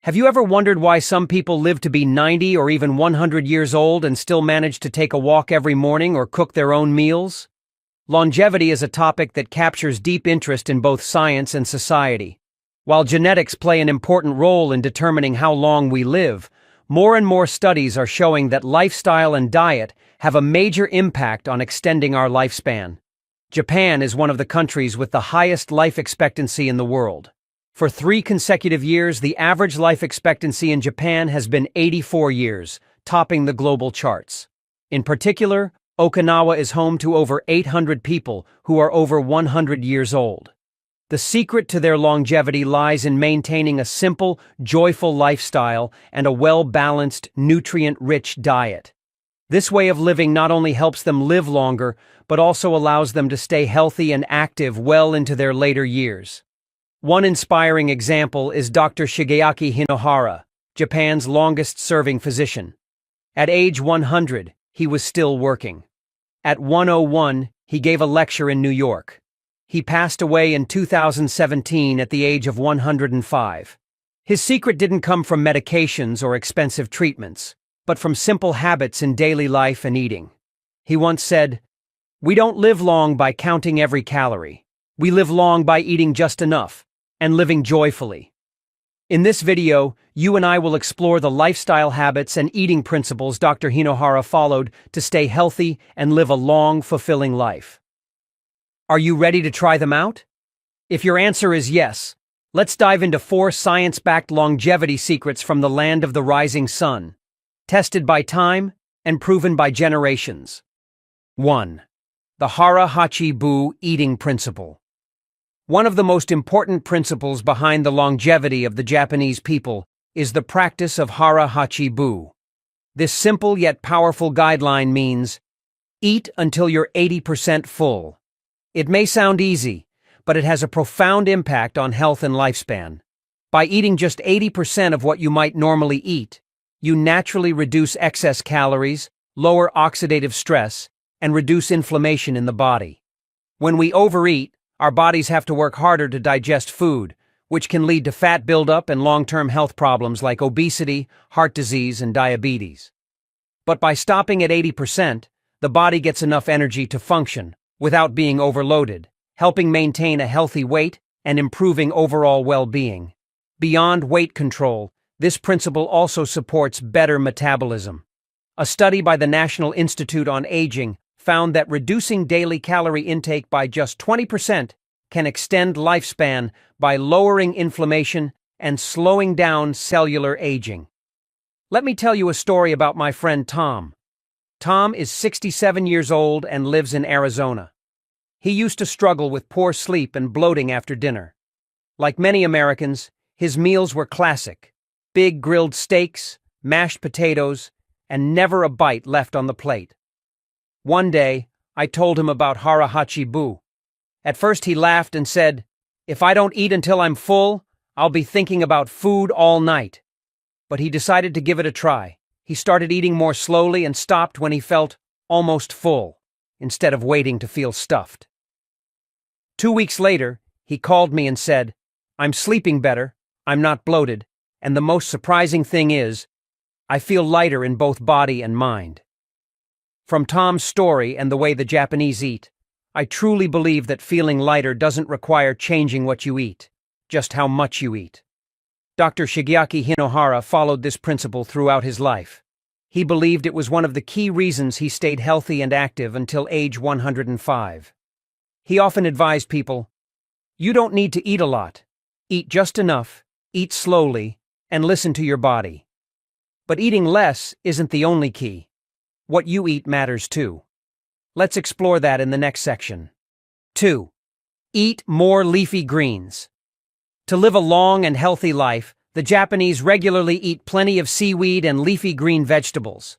Have you ever wondered why some people live to be 90 or even 100 years old and still manage to take a walk every morning or cook their own meals? Longevity is a topic that captures deep interest in both science and society. While genetics play an important role in determining how long we live, more and more studies are showing that lifestyle and diet have a major impact on extending our lifespan. Japan is one of the countries with the highest life expectancy in the world. For 3 consecutive years, the average life expectancy in Japan has been 84 years, topping the global charts. In particular, Okinawa is home to over 800 people who are over 100 years old. The secret to their longevity lies in maintaining a simple, joyful lifestyle and a well-balanced, nutrient-rich diet. This way of living not only helps them live longer, but also allows them to stay healthy and active well into their later years. One inspiring example is Dr. Shigeaki Hinohara, Japan's longest-serving physician. At age 100, he was still working. At 101, he gave a lecture in New York. He passed away in 2017 at the age of 105. His secret didn't come from medications or expensive treatments, but from simple habits in daily life and eating. He once said, "We don't live long by counting every calorie. We live long by eating just enough and living joyfully." In this video, you and I will explore the lifestyle habits and eating principles Dr. Hinohara followed to stay healthy and live a long, fulfilling life. Are you ready to try them out? If your answer is yes, let's dive into 4 science-backed longevity secrets from the land of the rising sun, tested by time and proven by generations. 1. The Hara-Hachi-Bu eating principle. One of the most important principles behind the longevity of the Japanese people is the practice of Hara-Hachi-Bu. This simple yet powerful guideline means, eat until you're 80% full. It may sound easy, but it has a profound impact on health and lifespan. By eating just 80% of what you might normally eat, you naturally reduce excess calories, lower oxidative stress, and reduce inflammation in the body. When we overeat, our bodies have to work harder to digest food, which can lead to fat buildup and long-term health problems like obesity, heart disease, and diabetes. But by stopping at 80%, the body gets enough energy to function without being overloaded, helping maintain a healthy weight and improving overall well-being. Beyond weight control, this principle also supports better metabolism. A study by the National Institute on Aging found that reducing daily calorie intake by just 20% can extend lifespan by lowering inflammation and slowing down cellular aging. Let me tell you a story about my friend Tom. Tom is 67 years old and lives in Arizona. He used to struggle with poor sleep and bloating after dinner. Like many Americans, his meals were classic: big grilled steaks, mashed potatoes, and never a bite left on the plate. One day, I told him about Hara-Hachi-Bu. At first he laughed and said, "If I don't eat until I'm full, I'll be thinking about food all night." But he decided to give it a try. He started eating more slowly and stopped when he felt almost full, instead of waiting to feel stuffed. 2 weeks later, he called me and said, "I'm sleeping better, I'm not bloated, and the most surprising thing is, I feel lighter in both body and mind." From Tom's story and the way the Japanese eat, I truly believe that feeling lighter doesn't require changing what you eat, just how much you eat. Dr. Shigeaki Hinohara followed this principle throughout his life. He believed it was one of the key reasons he stayed healthy and active until age 105. He often advised people, "You don't need to eat a lot. Eat just enough, eat slowly, and listen to your body." But eating less isn't the only key. What you eat matters too. Let's explore that in the next section. 2. Eat more leafy greens. To live a long and healthy life, the Japanese regularly eat plenty of seaweed and leafy green vegetables.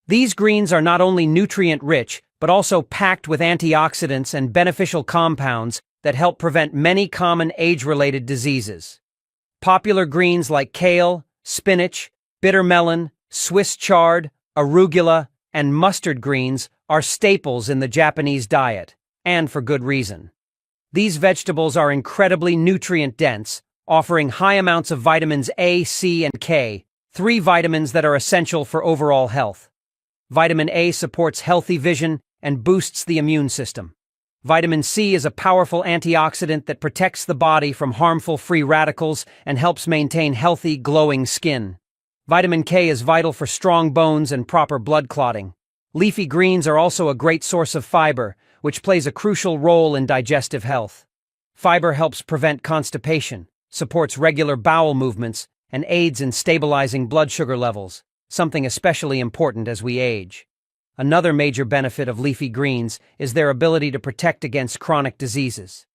These greens are not only nutrient-rich, but also packed with antioxidants and beneficial compounds that help prevent many common age-related diseases. Popular greens like kale, spinach, bitter melon, Swiss chard, arugula, and mustard greens are staples in the Japanese diet, and for good reason. These vegetables are incredibly nutrient-dense, offering high amounts of vitamins A, C, and K, three vitamins that are essential for overall health. Vitamin A supports healthy vision and boosts the immune system. Vitamin C is a powerful antioxidant that protects the body from harmful free radicals and helps maintain healthy, glowing skin. Vitamin K is vital for strong bones and proper blood clotting. Leafy greens are also a great source of fiber, which plays a crucial role in digestive health. Fiber helps prevent constipation, supports regular bowel movements, and aids in stabilizing blood sugar levels, something especially important as we age. Another major benefit of leafy greens is their ability to protect against chronic diseases.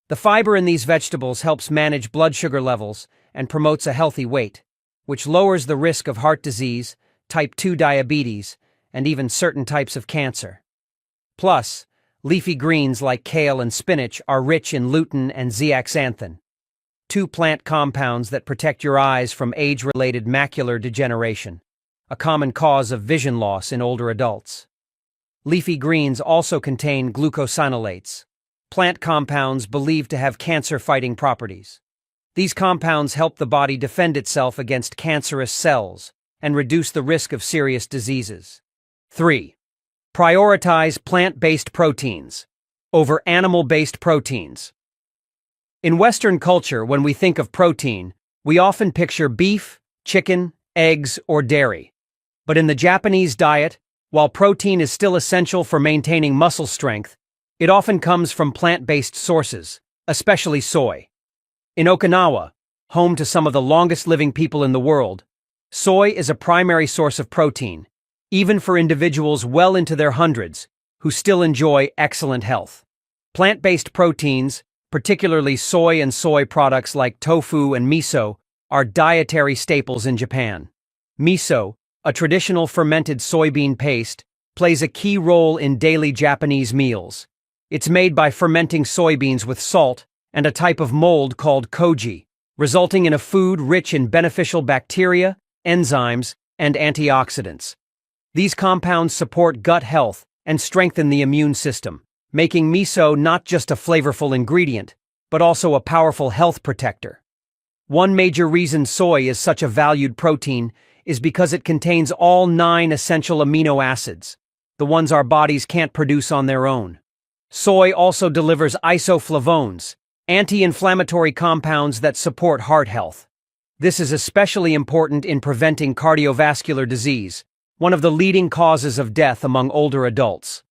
The fiber in these vegetables helps manage blood sugar levels and promotes a healthy weight, which lowers the risk of heart disease, type 2 diabetes, and even certain types of cancer. Plus, leafy greens like kale and spinach are rich in lutein and zeaxanthin, two plant compounds that protect your eyes from age-related macular degeneration, a common cause of vision loss in older adults. Leafy greens also contain glucosinolates, plant compounds believed to have cancer-fighting properties. These compounds help the body defend itself against cancerous cells and reduce the risk of serious diseases. 3. Prioritize plant-based proteins over animal-based proteins. In Western culture, when we think of protein, we often picture beef, chicken, eggs, or dairy. But in the Japanese diet, while protein is still essential for maintaining muscle strength, it often comes from plant-based sources, especially soy. In Okinawa, home to some of the longest-living people in the world, soy is a primary source of protein, even for individuals well into their hundreds, who still enjoy excellent health. Plant-based proteins, particularly soy and soy products like tofu and miso, are dietary staples in Japan. Miso, a traditional fermented soybean paste, plays a key role in daily Japanese meals. It's made by fermenting soybeans with salt and a type of mold called koji, resulting in a food rich in beneficial bacteria, enzymes, and antioxidants. These compounds support gut health and strengthen the immune system, making miso not just a flavorful ingredient, but also a powerful health protector. One major reason soy is such a valued protein is because it contains all 9 essential amino acids, the ones our bodies can't produce on their own. Soy also delivers isoflavones, anti-inflammatory compounds that support heart health. This is especially important in preventing cardiovascular disease, one of the leading causes of death among older adults.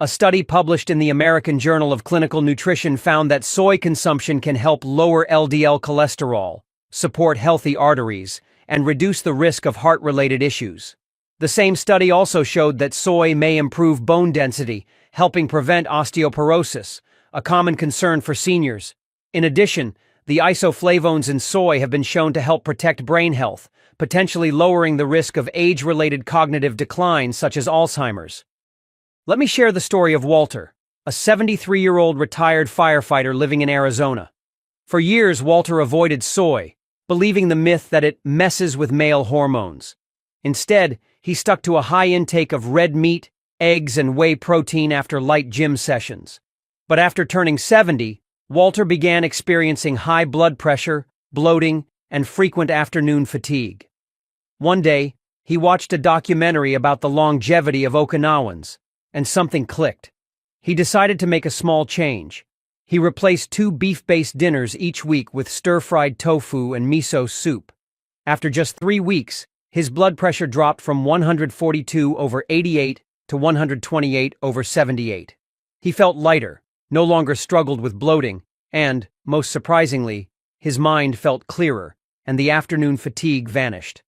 A study published in the American Journal of Clinical Nutrition found that soy consumption can help lower LDL cholesterol, support healthy arteries, and reduce the risk of heart-related issues. The same study also showed that soy may improve bone density, helping prevent osteoporosis, a common concern for seniors. In addition, the isoflavones in soy have been shown to help protect brain health, potentially lowering the risk of age-related cognitive decline such as Alzheimer's. Let me share the story of Walter, a 73-year-old retired firefighter living in Arizona. For years, Walter avoided soy, believing the myth that it messes with male hormones. Instead, he stuck to a high intake of red meat, eggs, and whey protein after light gym sessions. But after turning 70, Walter began experiencing high blood pressure, bloating, and frequent afternoon fatigue. One day, he watched a documentary about the longevity of Okinawans, and something clicked. He decided to make a small change. He replaced 2 beef-based dinners each week with stir-fried tofu and miso soup. After just 3 weeks, his blood pressure dropped from 142/88 to 128/78. He felt lighter, no longer struggled with bloating, and, most surprisingly, his mind felt clearer, and the afternoon fatigue vanished.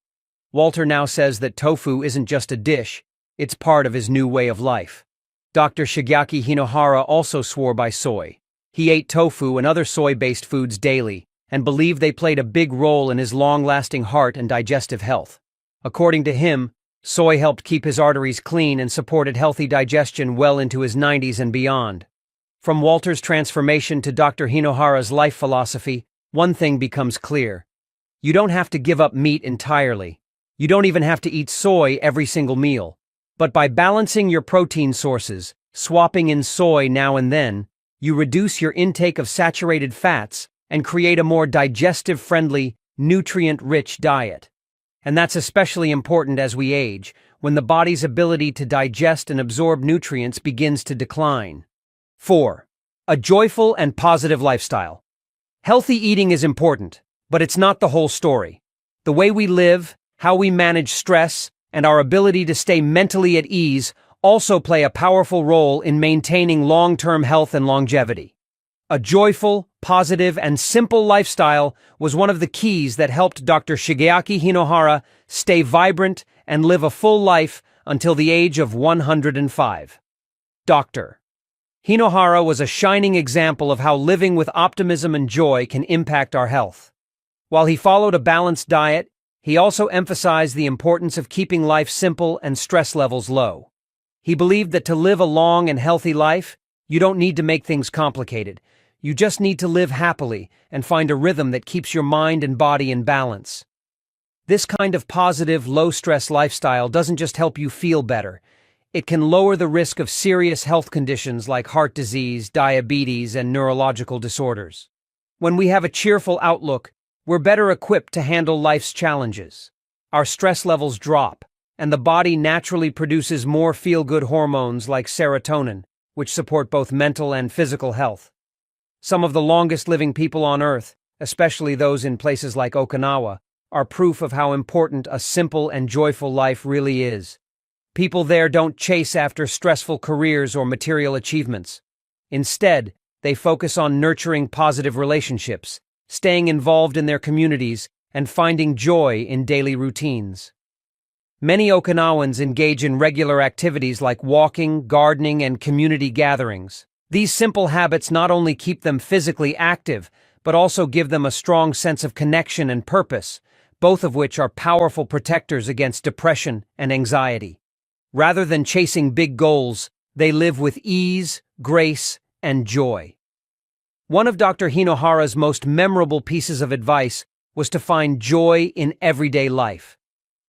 Walter now says that tofu isn't just a dish, it's part of his new way of life. Dr. Shigeaki Hinohara also swore by soy. He ate tofu and other soy-based foods daily, and believed they played a big role in his long-lasting heart and digestive health. According to him, soy helped keep his arteries clean and supported healthy digestion well into his 90s and beyond. From Walter's transformation to Dr. Hinohara's life philosophy, one thing becomes clear. You don't have to give up meat entirely. You don't even have to eat soy every single meal. But by balancing your protein sources, swapping in soy now and then, you reduce your intake of saturated fats and create a more digestive-friendly, nutrient-rich diet. And that's especially important as we age, when the body's ability to digest and absorb nutrients begins to decline. 4. A joyful and positive lifestyle. Healthy eating is important, but it's not the whole story. The way we live, how we manage stress, and our ability to stay mentally at ease also play a powerful role in maintaining long-term health and longevity. A joyful, positive, and simple lifestyle was one of the keys that helped Dr. Shigeaki Hinohara stay vibrant and live a full life until the age of 105. Dr. Hinohara was a shining example of how living with optimism and joy can impact our health. While he followed a balanced diet, he also emphasized the importance of keeping life simple and stress levels low. He believed that to live a long and healthy life, you don't need to make things complicated. You just need to live happily and find a rhythm that keeps your mind and body in balance. This kind of positive, low-stress lifestyle doesn't just help you feel better. It can lower the risk of serious health conditions like heart disease, diabetes, and neurological disorders. When we have a cheerful outlook, we're better equipped to handle life's challenges. Our stress levels drop, and the body naturally produces more feel-good hormones like serotonin, which support both mental and physical health. Some of the longest-living people on Earth, especially those in places like Okinawa, are proof of how important a simple and joyful life really is. People there don't chase after stressful careers or material achievements. Instead, they focus on nurturing positive relationships, staying involved in their communities, and finding joy in daily routines. Many Okinawans engage in regular activities like walking, gardening, and community gatherings. These simple habits not only keep them physically active, but also give them a strong sense of connection and purpose, both of which are powerful protectors against depression and anxiety. Rather than chasing big goals, they live with ease, grace, and joy. One of Dr. Hinohara's most memorable pieces of advice was to find joy in everyday life.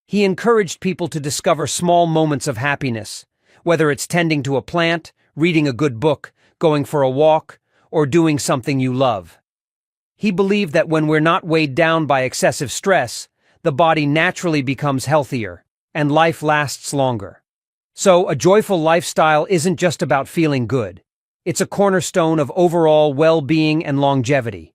He encouraged people to discover small moments of happiness, whether it's tending to a plant, reading a good book, going for a walk, or doing something you love. He believed that when we're not weighed down by excessive stress, the body naturally becomes healthier, and life lasts longer. So, a joyful lifestyle isn't just about feeling good. It's a cornerstone of overall well-being and longevity.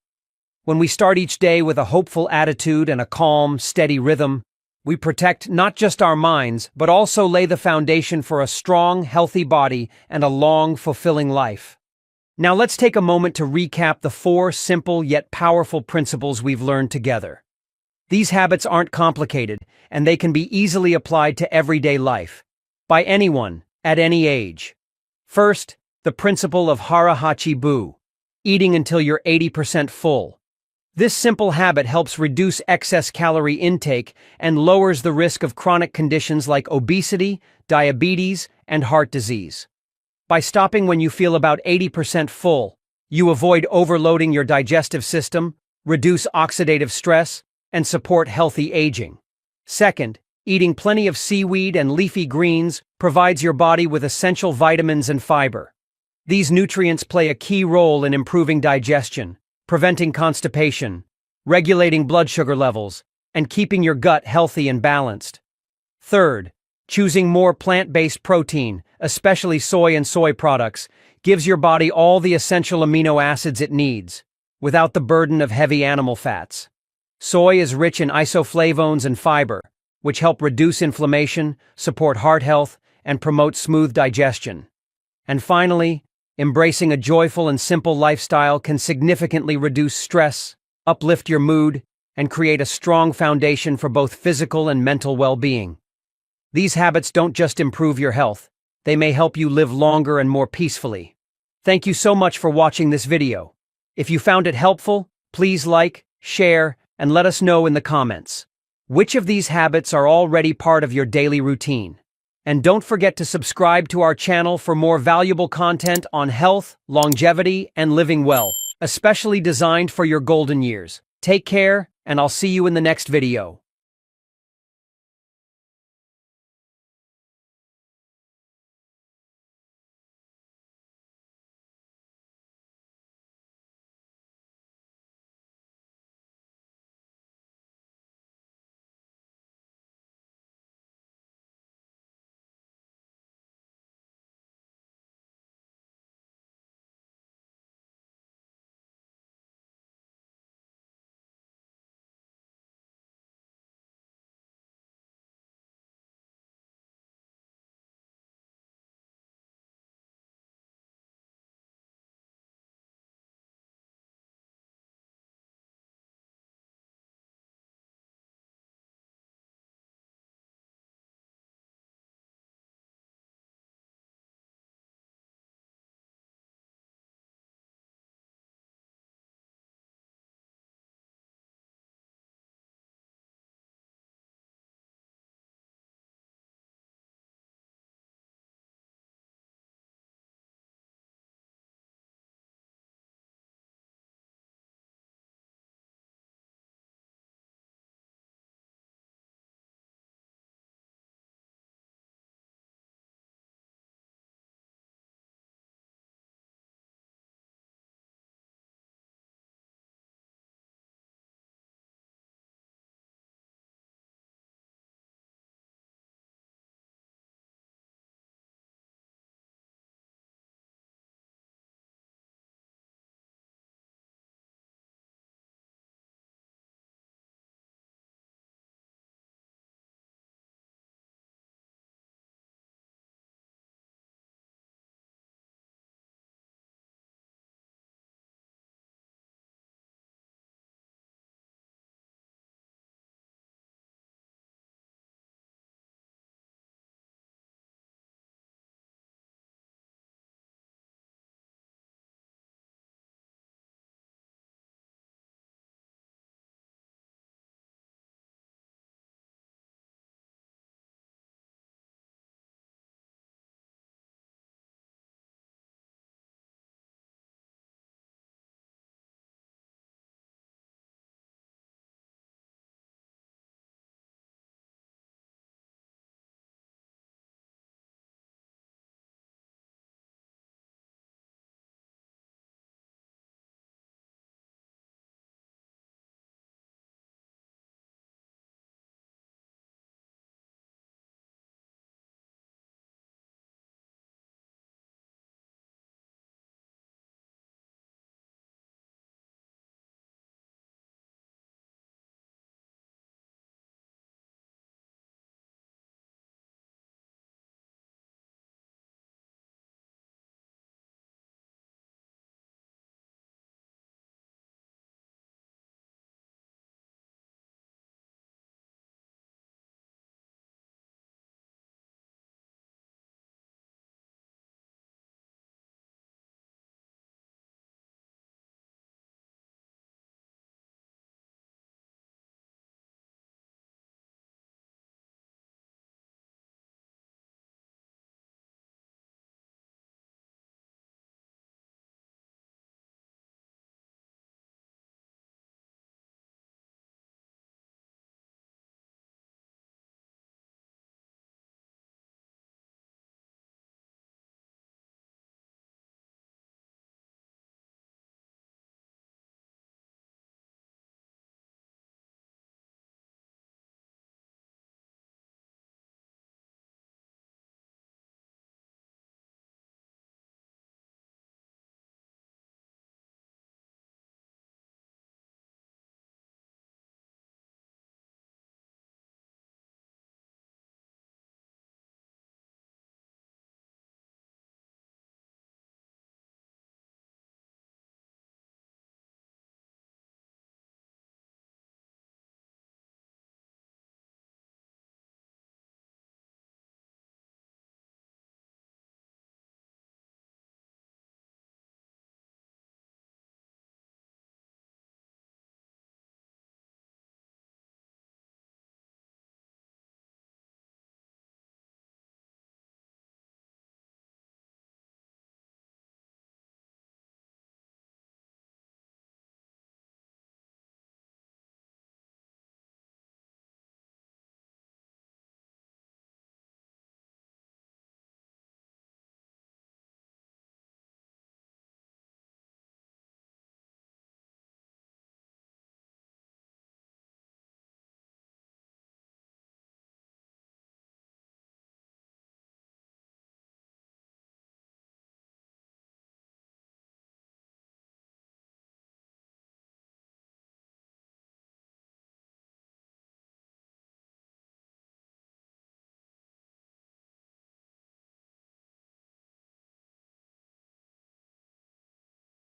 When we start each day with a hopeful attitude and a calm, steady rhythm, we protect not just our minds, but also lay the foundation for a strong, healthy body and a long, fulfilling life. Now let's take a moment to recap the 4 simple yet powerful principles we've learned together. These habits aren't complicated, and they can be easily applied to everyday life, by anyone, at any age. First, the principle of hara-hachi-bu, eating until you're 80% full. This simple habit helps reduce excess calorie intake and lowers the risk of chronic conditions like obesity, diabetes, and heart disease. By stopping when you feel about 80% full, you avoid overloading your digestive system, reduce oxidative stress, and support healthy aging. Second, eating plenty of seaweed and leafy greens provides your body with essential vitamins and fiber. These nutrients play a key role in improving digestion, preventing constipation, regulating blood sugar levels, and keeping your gut healthy and balanced. Third, choosing more plant-based protein, especially soy and soy products, gives your body all the essential amino acids it needs, without the burden of heavy animal fats. Soy is rich in isoflavones and fiber, which help reduce inflammation, support heart health, and promote smooth digestion. And finally, embracing a joyful and simple lifestyle can significantly reduce stress, uplift your mood, and create a strong foundation for both physical and mental well-being. These habits don't just improve your health, they may help you live longer and more peacefully. Thank you so much for watching this video. If you found it helpful, please like, share, and let us know in the comments. Which of these habits are already part of your daily routine? And don't forget to subscribe to our channel for more valuable content on health, longevity, and living well, especially designed for your golden years. Take care, and I'll see you in the next video.